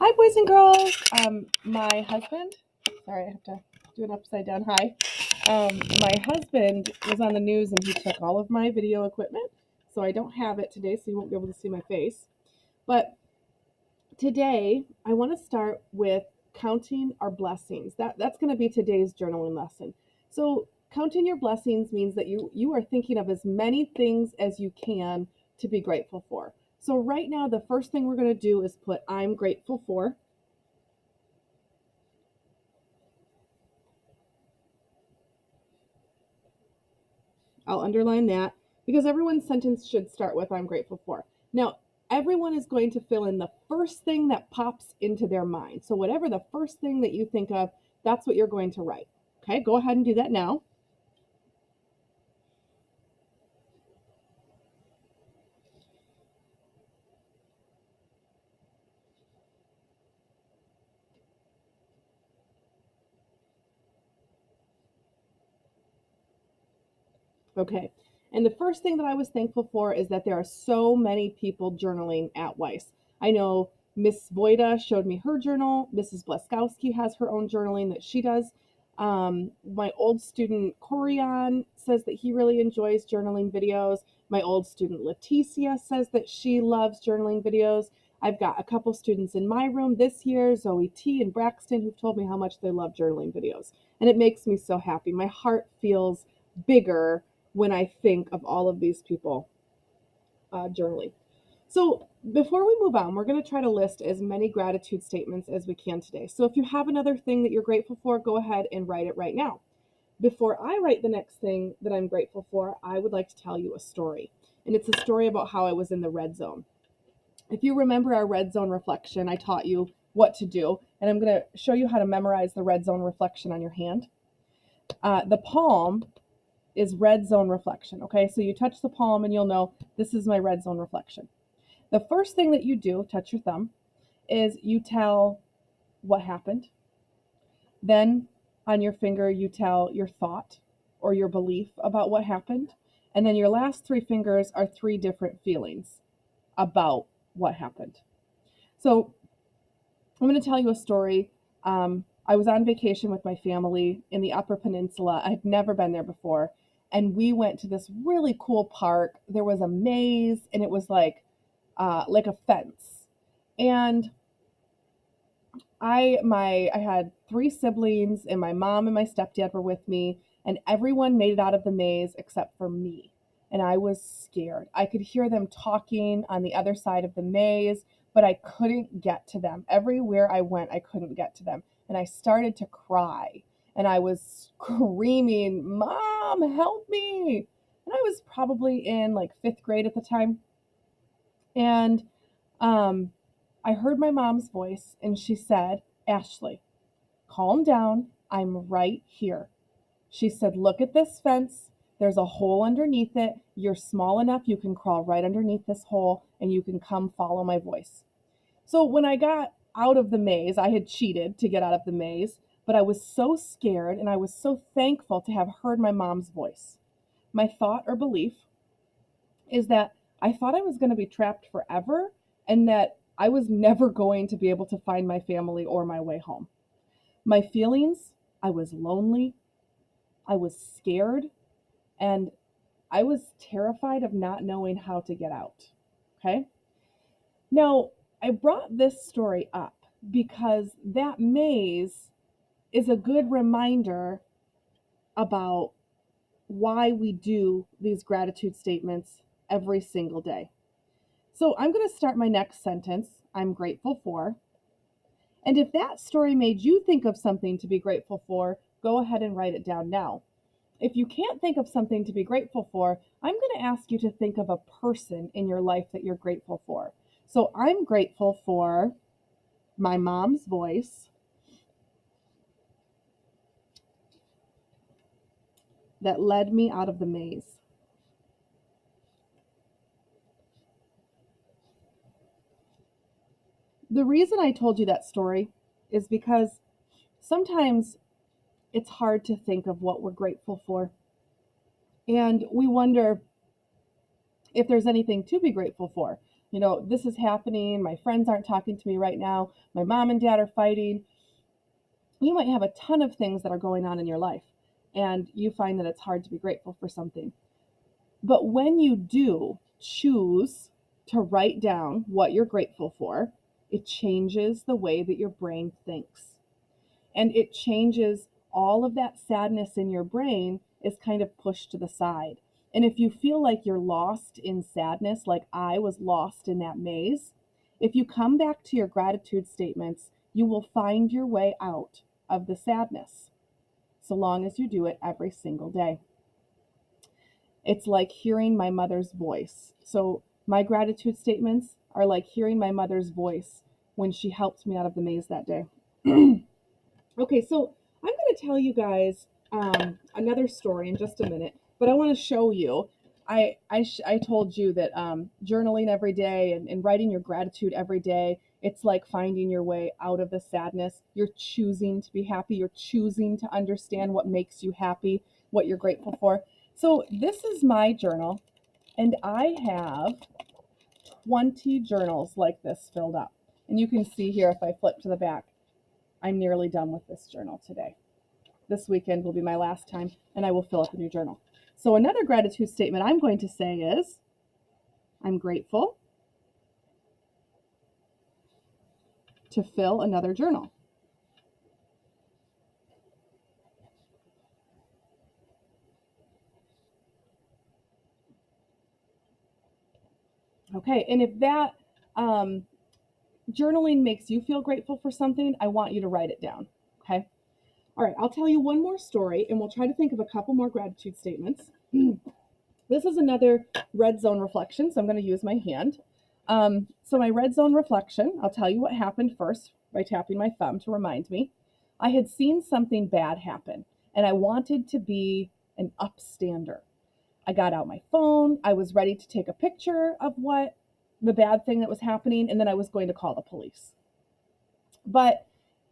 Hi, boys and girls. My husband, sorry, I have to do an upside down hi. My husband was on the news and he took all of my video equipment. So I don't have it today, so you won't be able to see my face. But today, I want to start with counting our blessings. That's going to be today's journaling lesson. So counting your blessings means that you are thinking of as many things as you can to be grateful for. So right now, the first thing we're going to do is put I'm grateful for. I'll underline that because everyone's sentence should start with I'm grateful for. Now, everyone is going to fill in the first thing that pops into their mind. So whatever the first thing that you think of, that's what you're going to write. Okay, go ahead and do that now. Okay. And the first thing that I was thankful for is that there are so many people journaling at Weiss. I know Miss Voida showed me her journal. Mrs. Bleskowski has her own journaling that she does. My old student Corian says that he really enjoys journaling videos. My old student Leticia says that she loves journaling videos. I've got a couple students in my room this year, Zoe T and Braxton, who've told me how much they love journaling videos. And it makes me so happy. My heart feels bigger when I think of all of these people journaling. So before we move on, we're going to try to list as many gratitude statements as we can today. So if you have another thing that you're grateful for, go ahead and write it right now. Before I write the next thing that I'm grateful for, I would like to tell you a story. And it's a story about how I was in the red zone. If you remember our red zone reflection, I taught you what to do. And I'm going to show you how to memorize the red zone reflection on your hand. The palm is red zone reflection. Okay, so you touch the palm and you'll know this is my red zone reflection. The first thing that you do, touch your thumb, is you tell what happened. Then on your finger, you tell your thought or your belief about what happened. And then your last three fingers are three different feelings about what happened. So I'm going to tell you a story. I was on vacation with my family in the Upper Peninsula. I'd never been there before. And we went to this really cool park. There was a maze, and it was like a fence. And I had three siblings, and my mom and my stepdad were with me, and everyone made it out of the maze except for me. And I was scared. I could hear them talking on the other side of the maze, but I couldn't get to them. Everywhere I went, I couldn't get to them. And I started to cry. And I was screaming, "Mom, help me!" And I was probably in like fifth grade at the time. And um, I heard my mom's voice, and she said, "Ashley, calm down. I'm right here." She said, "Look at this fence. There's a hole underneath it. You're small enough. You can crawl right underneath this hole and you can come follow my voice." So when I got out of the maze, I had cheated to get out of the maze, but I was so scared and I was so thankful to have heard my mom's voice. My thought or belief is that I thought I was going to be trapped forever and that I was never going to be able to find my family or my way home. My feelings, I was lonely, I was scared, and I was terrified of not knowing how to get out. Okay? Now, I brought this story up because that maze is a good reminder about why we do these gratitude statements every single day. So I'm going to start my next sentence, I'm grateful for. And if that story made you think of something to be grateful for, go ahead and write it down now. If you can't think of something to be grateful for, I'm going to ask you to think of a person in your life that you're grateful for. So I'm grateful for my mom's voice that led me out of the maze. The reason I told you that story is because sometimes it's hard to think of what we're grateful for. And we wonder if there's anything to be grateful for. this is happening. My friends aren't talking to me right now. My mom and dad are fighting. You might have a ton of things that are going on in your life, and you find that it's hard to be grateful for something. But when you do choose to write down what you're grateful for, it changes the way that your brain thinks. And it changes all of that sadness in your brain is kind of pushed to the side. And if you feel like you're lost in sadness, like I was lost in that maze, if you come back to your gratitude statements, you will find your way out of the sadness, so long as you do it every single day. It's like hearing my mother's voice. So my gratitude statements are like hearing my mother's voice when she helped me out of the maze that day. Okay, so I'm going to tell you guys another story in just a minute, but I want to show you. I told you that journaling every day and writing your gratitude every day, it's like finding your way out of the sadness. You're choosing to be happy. You're choosing to understand what makes you happy, what you're grateful for. So this is my journal, and I have 20 journals like this filled up. And you can see here if I flip to the back, I'm nearly done with this journal today. This weekend will be my last time, and I will fill up a new journal. So another gratitude statement I'm going to say is, I'm grateful to fill another journal. Okay, and if that journaling makes you feel grateful for something, I want you to write it down. Okay. All right, I'll tell you one more story, and we'll try to think of a couple more gratitude statements. This is another red zone reflection, so I'm going to use my hand. So my red zone reflection, I'll tell you what happened first by tapping my thumb to remind me. I had seen something bad happen, and I wanted to be an upstander. I got out my phone. I was ready to take a picture of what the bad thing that was happening, and then I was going to call the police. But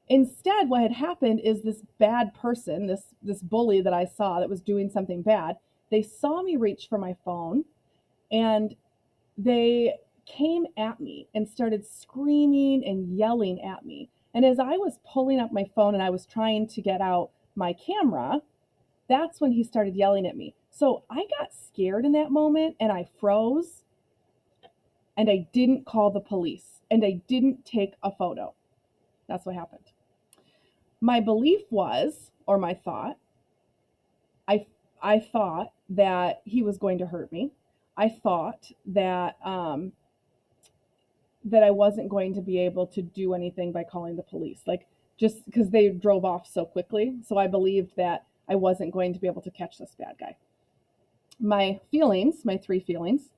instead, what had happened is this bad person, this bully that I saw that was doing something bad, they saw me reach for my phone, and they came at me and started screaming and yelling at me. And as I was pulling up my phone and I was trying to get out my camera, that's when he started yelling at me. So I got scared in that moment and I froze, and I didn't call the police, and I didn't take a photo. That's what happened. My belief was, or my thought, I thought that he was going to hurt me. I thought that that I wasn't going to be able to do anything by calling the police, like just because they drove off so quickly. So I believed that I wasn't going to be able to catch this bad guy. My feelings, my three feelings,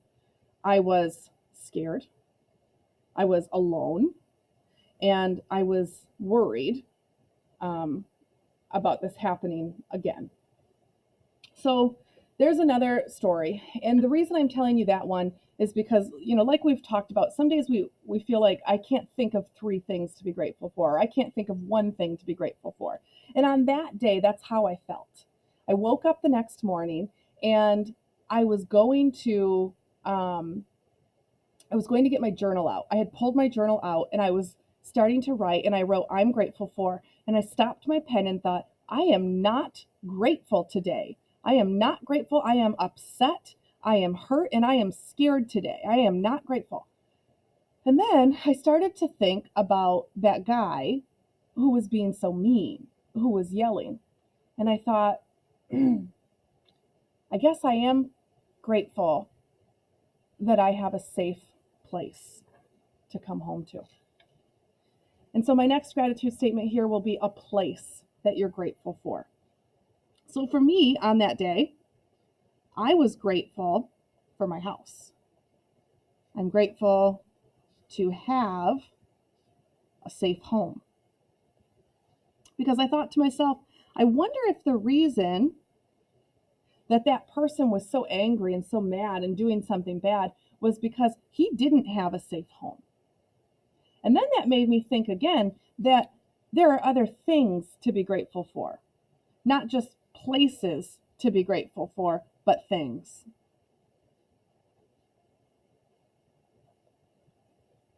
I was scared, I was alone, and I was worried about this happening again. So there's another story. And the reason I'm telling you that one is because, like we've talked about, some days we feel like I can't think of three things to be grateful for. Or I can't think of one thing to be grateful for. And on that day, that's how I felt. I woke up the next morning and I was going to get my journal out. I had pulled my journal out and I was starting to write, and I wrote, I'm grateful for, and I stopped my pen and thought, I am not grateful today. I am not grateful. I am upset. I am hurt, and I am scared today. I am not grateful. And then I started to think about that guy who was being so mean, who was yelling. And I thought, I guess I am grateful that I have a safe place to come home to. And so my next gratitude statement here will be a place that you're grateful for. So for me on that day, I was grateful for my house. I'm grateful to have a safe home. Because I thought to myself, I wonder if the reason that person was so angry and so mad and doing something bad was because he didn't have a safe home. And then that made me think again that there are other things to be grateful for, not just places to be grateful for, but things.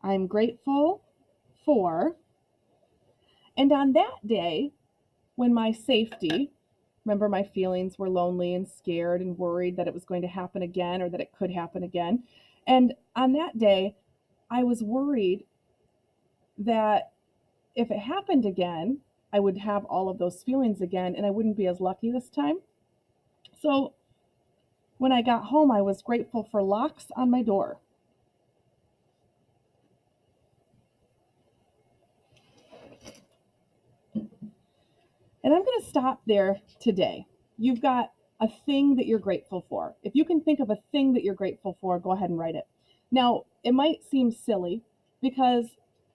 I'm grateful for, and on that day, when my safety, remember my feelings were lonely and scared and worried that it was going to happen again or that it could happen again. And on that day, I was worried that if it happened again, I would have all of those feelings again and I wouldn't be as lucky this time. So when I got home, I was grateful for locks on my door. And I'm going to stop there today. You've got a thing that you're grateful for. If you can think of a thing that you're grateful for, go ahead and write it. Now, it might seem silly because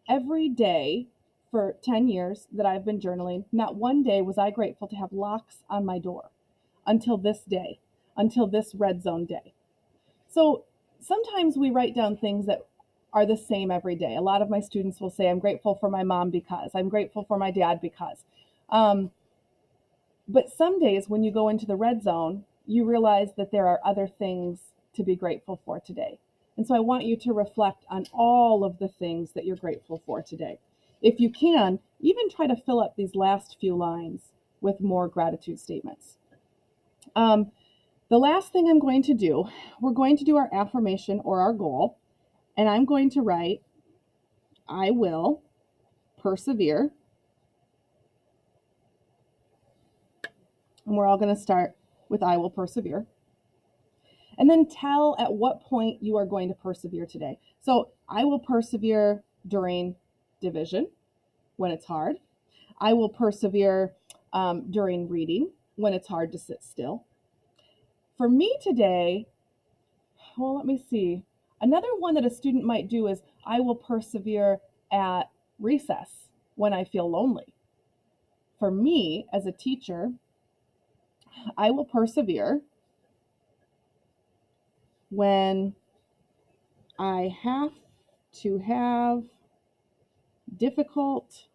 every day for 10 years that I've been journaling, not one day was I grateful to have locks on my door until this day, until this red zone day. So sometimes we write down things that are the same every day. A lot of my students will say, I'm grateful for my mom because, I'm grateful for my dad because. But some days when you go into the red zone, you realize that there are other things to be grateful for today. And so I want you to reflect on all of the things that you're grateful for today. If you can, even try to fill up these last few lines with more gratitude statements. The last thing I'm going to do, we're going to do our affirmation or our goal, and I'm going to write, I will persevere. And we're all going to start with I will persevere. And then tell at what point you are going to persevere today. So I will persevere during division when it's hard. I will persevere during reading when it's hard to sit still. For me today, well, let me see. Another one that a student might do is I will persevere at recess when I feel lonely. For me as a teacher, I will persevere when I have to have difficult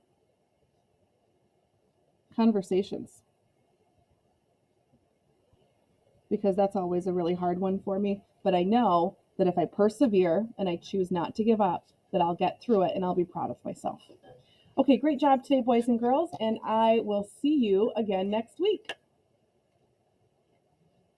conversations, because that's always a really hard one for me. But I know that if I persevere and I choose not to give up, that I'll get through it and I'll be proud of myself. Okay, great job today, boys and girls, and I will see you again next week.